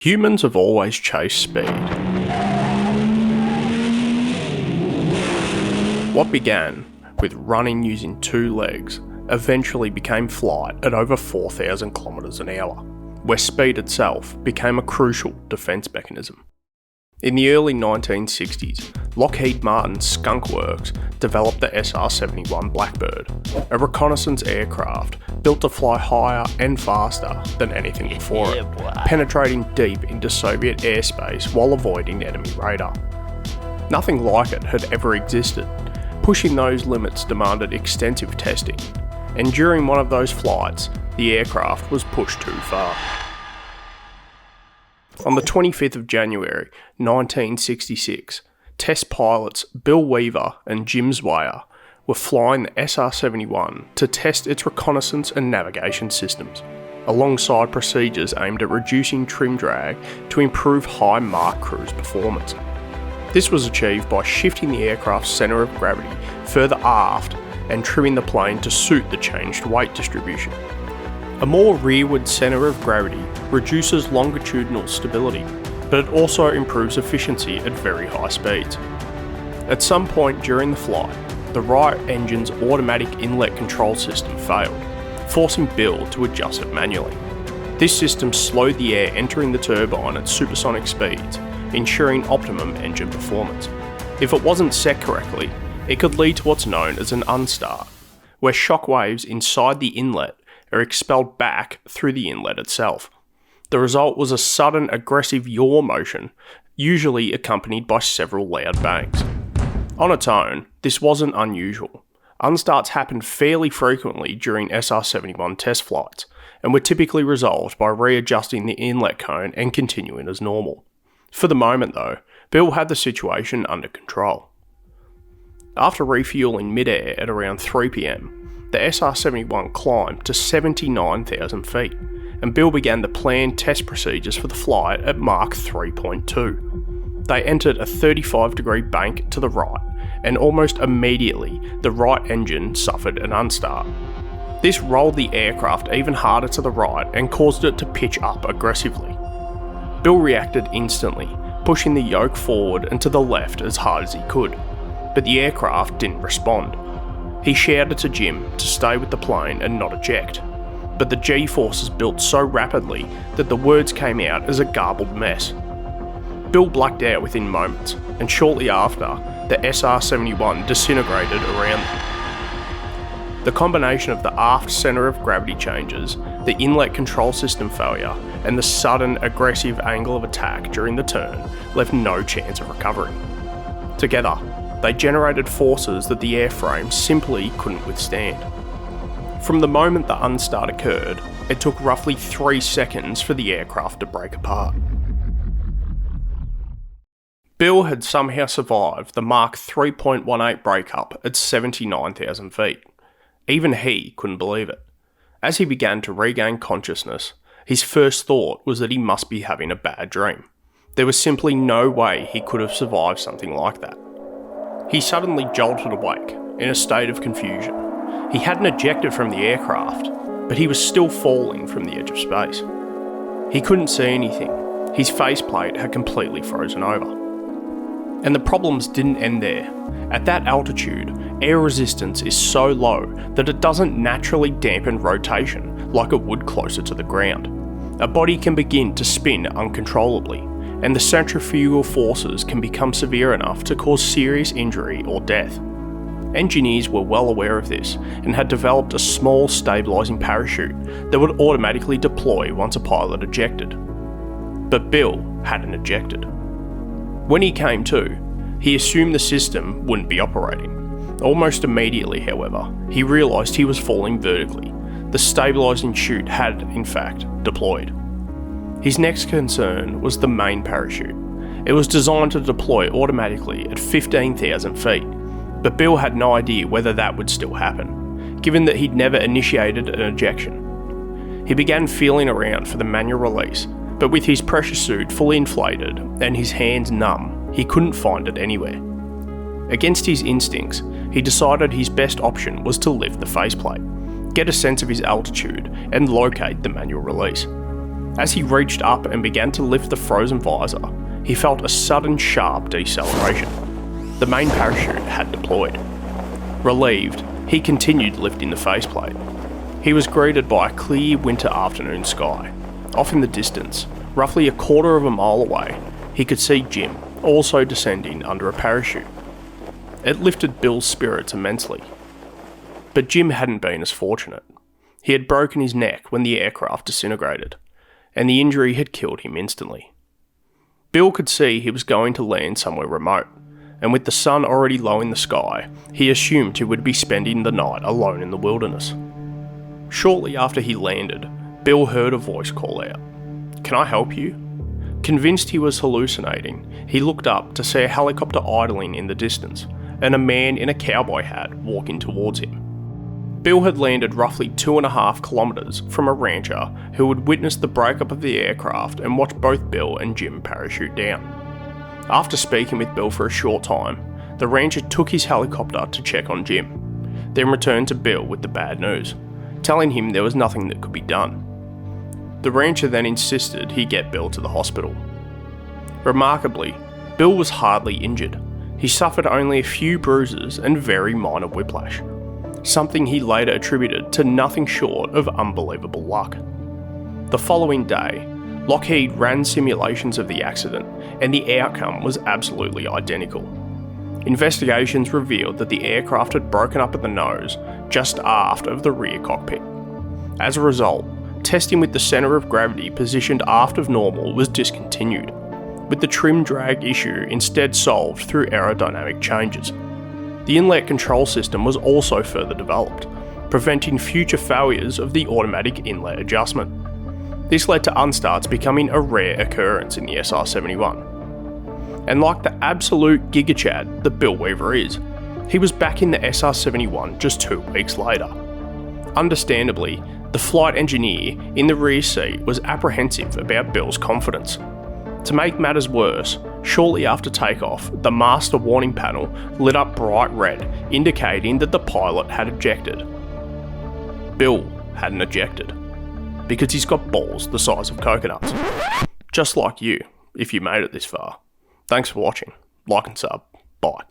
Humans have always chased speed. What began with running using two legs eventually became flight at over 4,000 kilometers an hour, where speed itself became a crucial defense mechanism. In the early 1960s, Lockheed Martin's Skunk Works developed the SR-71 Blackbird, a reconnaissance aircraft built to fly higher and faster than anything before it, penetrating deep into Soviet airspace while avoiding enemy radar. Nothing like it had ever existed. Pushing those limits demanded extensive testing, and during one of those flights, the aircraft was pushed too far. On the 25th of January 1966, test pilots Bill Weaver and Jim Zwayer were flying the SR-71 to test its reconnaissance and navigation systems, alongside procedures aimed at reducing trim drag to improve high Mach cruise performance. This was achieved by shifting the aircraft's centre of gravity further aft and trimming the plane to suit the changed weight distribution. A more rearward centre of gravity reduces longitudinal stability, but it also improves efficiency at very high speeds. At some point during the flight, the right engine's automatic inlet control system failed, forcing Bill to adjust it manually. This system slowed the air entering the turbine at supersonic speeds, ensuring optimum engine performance. If it wasn't set correctly, it could lead to what's known as an unstart, where shock waves inside the inlet are expelled back through the inlet itself. The result was a sudden aggressive yaw motion, usually accompanied by several loud bangs. On its own, this wasn't unusual. Unstarts happened fairly frequently during SR-71 test flights, and were typically resolved by readjusting the inlet cone and continuing as normal. For the moment though, Bill had the situation under control. After refueling mid-air at around 3 PM, the SR-71 climbed to 79,000 feet, and Bill began the planned test procedures for the flight at Mach 3.2. They entered a 35-degree bank to the right, and almost immediately the right engine suffered an unstart. This rolled the aircraft even harder to the right and caused it to pitch up aggressively. Bill reacted instantly, pushing the yoke forward and to the left as hard as he could, but the aircraft didn't respond. He shouted to Jim to stay with the plane and not eject, but the G-forces built so rapidly that the words came out as a garbled mess. Bill blacked out within moments, and shortly after, the SR-71 disintegrated around them. The combination of the aft centre of gravity changes, the inlet control system failure, and the sudden aggressive angle of attack during the turn left no chance of recovery. Together, they generated forces that the airframe simply couldn't withstand. From the moment the unstart occurred, it took roughly 3 seconds for the aircraft to break apart. Bill had somehow survived the Mach 3.18 breakup at 79,000 feet. Even he couldn't believe it. As he began to regain consciousness, his first thought was that he must be having a bad dream. There was simply no way he could have survived something like that. He suddenly jolted awake, in a state of confusion. He hadn't ejected from the aircraft, but he was still falling from the edge of space. He couldn't see anything. His faceplate had completely frozen over. And the problems didn't end there. At that altitude, air resistance is so low that it doesn't naturally dampen rotation like it would closer to the ground. A body can begin to spin uncontrollably, and the centrifugal forces can become severe enough to cause serious injury or death. Engineers were well aware of this and had developed a small stabilising parachute that would automatically deploy once a pilot ejected. But Bill hadn't ejected. When he came to, he assumed the system wouldn't be operating. Almost immediately, however, he realised he was falling vertically. The stabilising chute had, in fact, deployed. His next concern was the main parachute. It was designed to deploy automatically at 15,000 feet, but Bill had no idea whether that would still happen, given that he'd never initiated an ejection. He began feeling around for the manual release, but with his pressure suit fully inflated and his hands numb, he couldn't find it anywhere. Against his instincts, he decided his best option was to lift the faceplate, get a sense of his altitude, and locate the manual release. As he reached up and began to lift the frozen visor, he felt a sudden sharp deceleration. The main parachute had deployed. Relieved, he continued lifting the faceplate. He was greeted by a clear winter afternoon sky. Off in the distance, roughly a quarter of a mile away, he could see Jim, also descending under a parachute. It lifted Bill's spirits immensely. But Jim hadn't been as fortunate. He had broken his neck when the aircraft disintegrated, and the injury had killed him instantly. Bill could see he was going to land somewhere remote, and with the sun already low in the sky, he assumed he would be spending the night alone in the wilderness. Shortly after he landed, Bill heard a voice call out, "Can I help you?" Convinced he was hallucinating, he looked up to see a helicopter idling in the distance, and a man in a cowboy hat walking towards him. Bill had landed roughly 2.5 kilometres from a rancher who had witnessed the breakup of the aircraft and watched both Bill and Jim parachute down. After speaking with Bill for a short time, the rancher took his helicopter to check on Jim, then returned to Bill with the bad news, telling him there was nothing that could be done. The rancher then insisted he get Bill to the hospital. Remarkably, Bill was hardly injured. He suffered only a few bruises and very minor whiplash, something he later attributed to nothing short of unbelievable luck. The following day, Lockheed ran simulations of the accident, and the outcome was absolutely identical. Investigations revealed that the aircraft had broken up at the nose, just aft of the rear cockpit. As a result, testing with the centre of gravity positioned aft of normal was discontinued, with the trim drag issue instead solved through aerodynamic changes. The inlet control system was also further developed, preventing future failures of the automatic inlet adjustment. This led to unstarts becoming a rare occurrence in the SR-71. And like the absolute gigachad that Bill Weaver is, he was back in the SR-71 just 2 weeks later. Understandably, the flight engineer in the rear seat was apprehensive about Bill's confidence. To make matters worse, shortly after takeoff, the master warning panel lit up bright red, indicating that the pilot had ejected. Bill hadn't ejected, because he's got balls the size of coconuts. Just like you, if you made it this far. Thanks for watching. Like and sub. Bye.